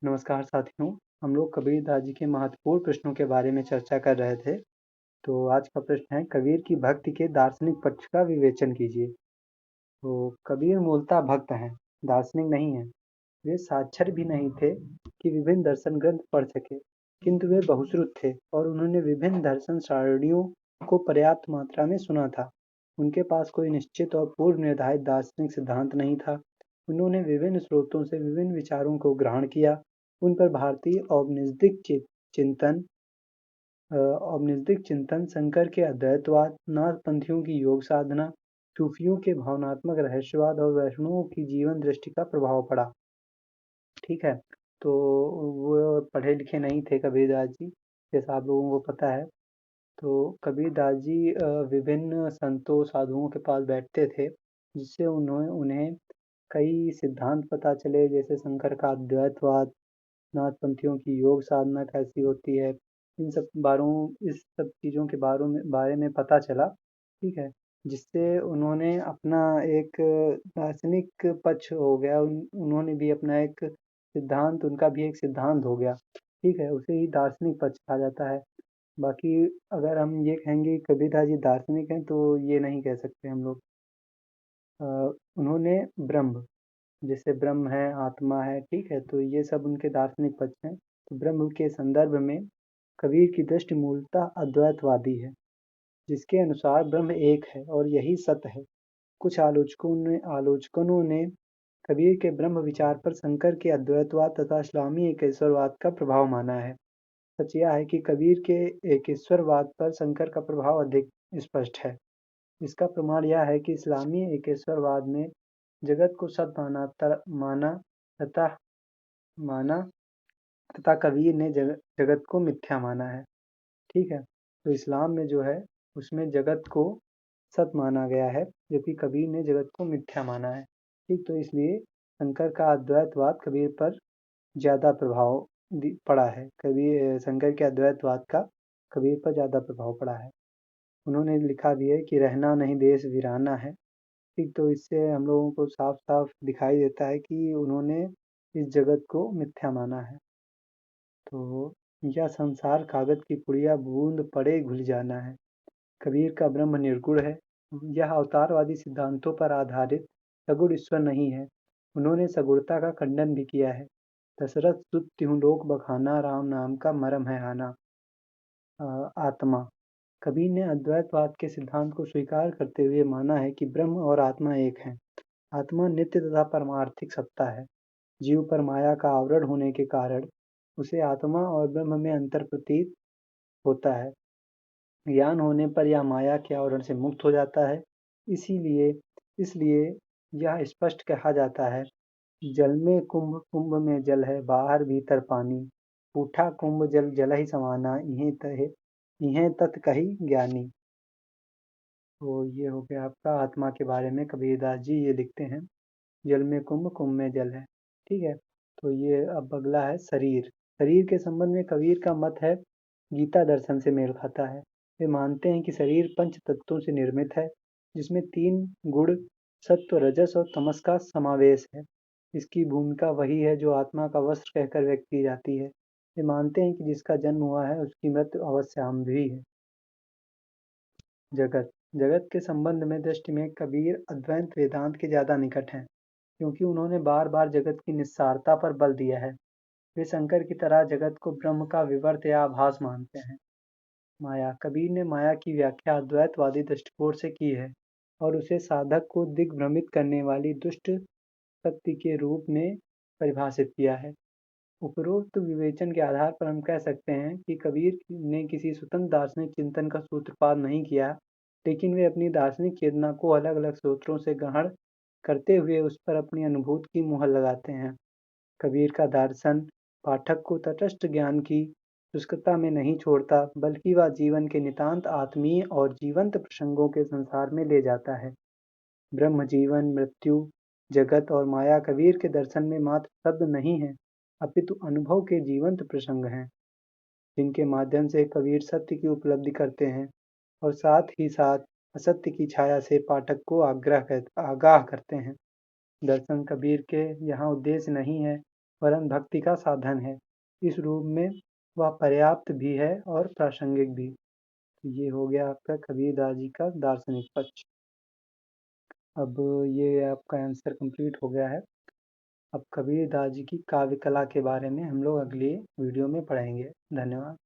नमस्कार साथियों, हम लोग कबीरदास जी के महत्वपूर्ण प्रश्नों के बारे में चर्चा कर रहे थे। तो आज का प्रश्न है कबीर की भक्ति के दार्शनिक पक्ष का विवेचन कीजिए। तो कबीर मूलतः भक्त हैं, दार्शनिक नहीं हैं। वे साक्षर भी नहीं थे कि विभिन्न दर्शन ग्रंथ पढ़ सके, किंतु वे बहुश्रुत थे और उन्होंने विभिन्न दर्शन सारणियों को पर्याप्त मात्रा में सुना था। उनके पास कोई निश्चित और पूर्व निर्धारित दार्शनिक सिद्धांत नहीं था। उन्होंने विभिन्न स्रोतों से विभिन्न विचारों को ग्रहण किया, उन पर भारतीय औपनिषदिक चिंतन, शंकर के अद्वैतवाद, नाथपंथियों की योग साधना, सूफियों के भावनात्मक रहस्यवाद और वैष्णवों की जीवन दृष्टि का प्रभाव पड़ा। ठीक है, तो वो पढ़े लिखे नहीं थे कबीरदास जी, जैसा आप लोगों को पता है। तो कबीरदास जी विभिन्न संतों साधुओं के पास बैठते थे, जिससे उन्हें कई सिद्धांत पता चले, जैसे शंकर का अद्वैतवाद, नाथपंथियों की योग साधना कैसी होती है, इस सब चीज़ों के बारे में पता चला। ठीक है, जिससे उन्होंने अपना एक दार्शनिक पक्ष हो गया, उन्होंने भी अपना एक सिद्धांत, उनका भी एक सिद्धांत हो गया। ठीक है, उसे ही दार्शनिक पक्ष कहा जाता है। बाकी अगर हम ये कहेंगे कि कबीरदास जी दार्शनिक हैं, तो ये नहीं कह सकते हम लोग। अ, उन्होंने ब्रह्म, जैसे ब्रह्म है, आत्मा है, ठीक है, तो ये सब उनके दार्शनिक पक्ष हैं। तो ब्रह्म के संदर्भ में कबीर की दृष्टि मूलतः अद्वैतवादी है, जिसके अनुसार ब्रह्म एक है और यही सत्य है। कुछ आलोचकों ने कबीर के ब्रह्म विचार पर शंकर के अद्वैतवाद तथा इस्लामी एकेश्वरवाद का प्रभाव माना है। सच यह है कि कबीर के एकेश्वरवाद पर शंकर का प्रभाव अधिक स्पष्ट है। इसका प्रमाण यह है कि इस्लामी एकेश्वरवाद में जगत को सत माना तथा माना तथा कबीर ने जगत को मिथ्या माना है। ठीक है, तो इस्लाम में जो है उसमें जगत को सत माना गया है, जबकि कबीर ने जगत को मिथ्या माना है। ठीक, तो इसलिए शंकर का अद्वैतवाद कबीर पर ज़्यादा प्रभाव पड़ा है। कबीर शंकर के अद्वैतवाद का कबीर पर ज़्यादा प्रभाव पड़ा है। उन्होंने लिखा भी है कि रहना नहीं देश वीराना है। ठीक, तो इससे हम लोगों को साफ साफ दिखाई देता है कि उन्होंने इस जगत को मिथ्या माना है। तो यह संसार कागज की पुड़िया, बूंद पड़े घुल जाना है। कबीर का ब्रह्म निर्गुण है। यह अवतारवादी सिद्धांतों पर आधारित सगुण ईश्वर नहीं है। उन्होंने सगुणता का खंडन भी किया है। दशरथ सुत त्यों लोक बखाना, राम नाम का मरम है आना। आत्मा, कबीर ने अद्वैतवाद के सिद्धांत को स्वीकार करते हुए माना है कि ब्रह्म और आत्मा एक हैं। आत्मा नित्य तथा परमार्थिक सत्ता है। जीव पर माया का आवरण होने के कारण उसे आत्मा और ब्रह्म में अंतर प्रतीत होता है। ज्ञान होने पर यह माया के आवरण से मुक्त हो जाता है। इसीलिए इसलिए यह स्पष्ट कहा जाता है, जल में कुंभ, कुंभ में जल है, बाहर भीतर पानी। उठा कुंभ जल जल ही समाना, इहें तत् कही ज्ञानी। तो ये हो गया आपका आत्मा के बारे में। कबीरदास जी ये लिखते हैं, जल में कुंभ, कुंभ में जल है। ठीक है, तो ये अब अगला है शरीर। शरीर के संबंध में कबीर का मत है, गीता दर्शन से मेल खाता है। वे मानते हैं कि शरीर पंच तत्वों से निर्मित है, जिसमें 3 गुण सत्व, रजस और तमस का समावेश है। इसकी भूमिका वही है जो आत्मा का वस्त्र कहकर व्यक्त की जाती है। वे मानते हैं कि जिसका जन्म हुआ है उसकी मृत्यु अवश्यम्भावी है। जगत, जगत के संबंध में दृष्टि में कबीर अद्वैत वेदांत के ज्यादा निकट हैं, क्योंकि उन्होंने बार बार जगत की निस्सारता पर बल दिया है। वे शंकर की तरह जगत को ब्रह्म का विवर्त या आभास मानते हैं। माया, कबीर ने माया की व्याख्या अद्वैतवादी दृष्टिकोण से की है और उसे साधक को दिग्भ्रमित करने वाली दुष्ट शक्ति के रूप में परिभाषित किया है। उपरोक्त विवेचन के आधार पर हम कह सकते हैं कि कबीर ने किसी स्वतंत्र दार्शनिक चिंतन का सूत्रपात नहीं किया, लेकिन वे अपनी दार्शनिक चेतना को अलग अलग स्रोतों से ग्रहण करते हुए उस पर अपनी अनुभूति की मुहर लगाते हैं। कबीर का दर्शन पाठक को तटस्थ ज्ञान की शुष्कता में नहीं छोड़ता, बल्कि वह जीवन के नितांत आत्मीय और जीवंत प्रसंगों के संसार में ले जाता है। ब्रह्म, जीवन, मृत्यु, जगत और माया कबीर के दर्शन में मात्र शब्द नहीं है, अपितु अनुभव के जीवंत प्रसंग हैं, जिनके माध्यम से कबीर सत्य की उपलब्धि करते हैं और साथ ही साथ असत्य की छाया से पाठक को आगाह करते हैं। दर्शन कबीर के यहाँ उद्देश्य नहीं है वरन भक्ति का साधन है। इस रूप में वह पर्याप्त भी है और प्रासंगिक भी। तो ये हो गया आपका कबीरदास जी का दार्शनिक पक्ष। अब ये आपका आंसर कंप्लीट हो गया है। अब कबीरदास जी की काव्य कला के बारे में हम लोग अगले वीडियो में पढ़ेंगे। धन्यवाद।